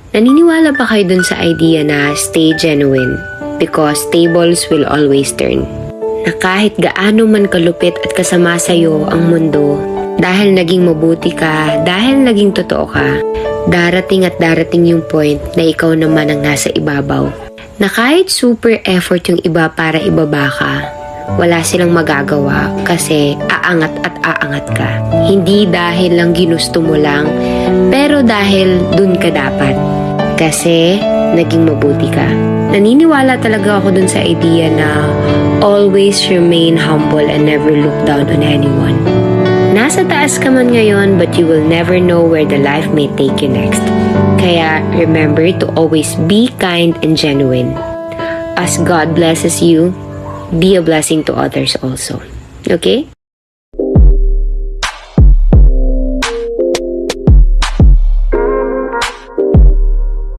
Naniniwala ba kayo dun sa idea na stay genuine because tables will always turn? Na kahit gaano man kalupit at kasama sa'yo ang mundo, dahil naging mabuti ka, dahil naging totoo ka, darating at darating yung point na ikaw naman ang nasa ibabaw. Na kahit super effort yung iba para ibaba ka, wala silang magagawa kasi aangat at aangat ka. Hindi dahil lang ginusto mo lang, pero dahil dun ka dapat. Kasi naging mabuti ka. Naniniwala talaga ako dun sa idea na always remain humble and never look down on anyone. Nasa taas ka man ngayon, but you will never know where the life may take you next. Kaya remember to always be kind and genuine. As God blesses you, be a blessing to others also. Okay?